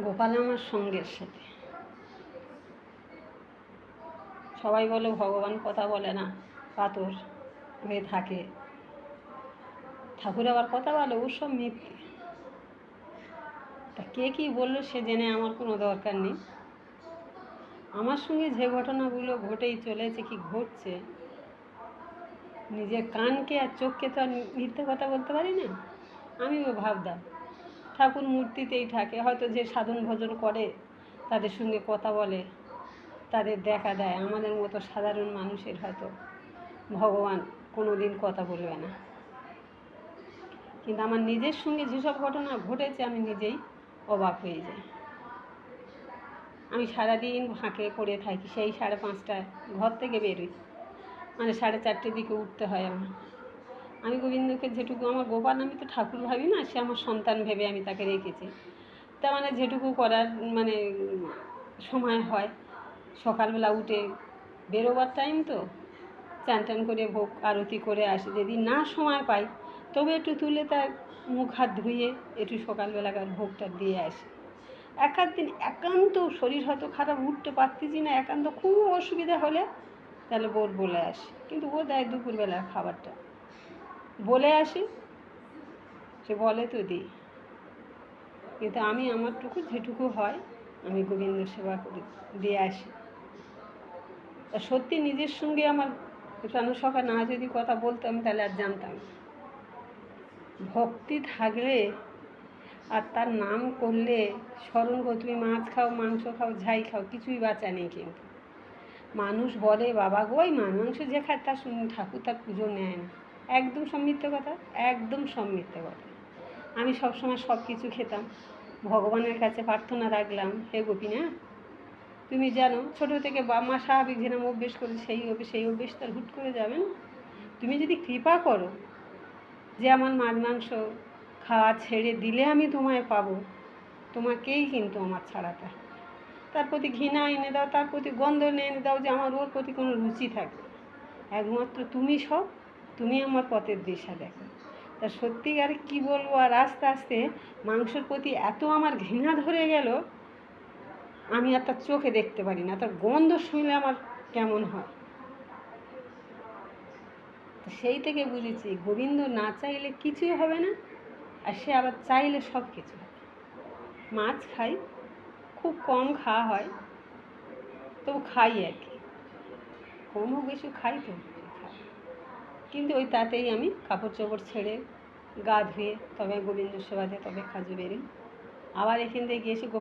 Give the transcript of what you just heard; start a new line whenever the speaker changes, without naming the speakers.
গোপাল আমার সঙ্গের সাথে। সবাই বলে ভগবান কথা বলে না, পাথর হয়ে থাকে। ঠাকুর আবার কথা বলে, ও সব মিথ্যে। তা কে কী বললো সে জেনে আমার কোনো দরকার নেই। আমার সঙ্গে যে ঘটনাগুলো ঘটেই চলেছে, কি ঘটছে, নিজের কানকে আর চোখকে তো আর মিথ্যে কথা বলতে পারি না। আমিও ভাবতাম ঠাকুর মূর্তিতেই থাকে, হয়তো যে সাধন ভজন করে তাদের সঙ্গে কথা বলে, তাদের দেখা দেয়। আমাদের মতো সাধারণ মানুষের হয়তো ভগবান কোনো দিন কথা বলবে না। কিন্তু আমার নিজের সঙ্গে যেসব ঘটনা ঘটেছে আমি নিজেই অবাক হয়ে যাই। আমি সারাদিন ফাঁকে পড়ে থাকি, সেই 5:30টায় ঘর থেকে বেরোই, মানে 4:30টার দিকে উঠতে হয় আমার। আমি গোবিন্দকে যেটুকু, আমার গোপাল আমি তো ঠাকুর ভাবি না, সে আমার সন্তান ভেবে আমি তাকে রেখেছি। তার মানে যেটুকু করার মানে সময় হয়, সকালবেলা উঠে বেরোবার টাইম তো চান টান করে ভোগ আরতি করে আসি। যদি না সময় পাই তবে একটু তুলে তার মুখ হাত ধুয়ে একটু সকালবেলাকার ভোগটা দিয়ে আসি। এক দিন একান্ত শরীর হয়তো খারাপ, উঠতে পারতেছি না, একান্ত খুব অসুবিধা হলে তাহলে বোর বলে আসি, কিন্তু ও দেয় দুপুরবেলার খাবারটা, বলে আসি, সে বলে তো দিই। কিন্তু আমি আমারটুকু যেটুকু হয় আমি গোবিন্দ সেবা করে দিয়ে আসি। তা সত্যি নিজের সঙ্গে আমার প্রাণসখা না যদি কথা বলতাম তাহলে আর জানতাম। ভক্তি থাকলে আর তার নাম করলে, স্মরণ করো, তুমি মাছ খাও, মাংস খাও, যাই খাও, কিছুই বাঁচা নেই। কিন্তু মানুষ বলে বাবা গো ওই মাংস যে খায় তার ঠাকুর তার পুজো নেয় না। একদম সব মিথ্যে কথা, একদম সব মিথ্যে কথা। আমি সবসময় সব কিছু খেতাম, ভগবানের কাছে প্রার্থনা রাখলাম, হে গোপীনা তুমি জানো ছোটো থেকে মা স্বাভাবিক যেরকম অভ্যেস করে সেই অভ্যেস তার হুট করে যাবে না। তুমি যদি কৃপা করো যে আমার মাছ মাংস খাওয়া ছেড়ে দিলে আমি তোমায় পাবো, তোমাকেই কিন্তু আমার ছাড়াতে হবে। তার প্রতি ঘৃণা এনে দাও, তার প্রতি গন্ধ এনে দাও, যে আমার ওর প্রতি কোনো রুচি থাকবে। একমাত্র তুমি সব, তুমি আমার পথের দিশা দেখো। তা সত্যিকারে কী বলবো, আর আস্তে আস্তে মাংসের প্রতি এত আমার ঘৃণা ধরে গেল, আমি আর তার চোখে দেখতে পারি না, তার গন্ধ শুনলে আমার কেমন হয়। সেই থেকে বুঝেছি গোবিন্দ না চাইলে কিছুই হবে না, আর সে আবার চাইলে সব কিছু হবে। মাছ খাই, খুব কম খাওয়া হয়, তবু খাই আর কি, কম হোক বেশি খাই তো খাই। কিন্তু ওই তাতেই আমি কাপড় চোপড় ছেড়ে গা ধুয়ে তবে গোবিন্দ সেবা দিয়ে তবে কাজে বেরোই। আবার এখান থেকে গিয়েছি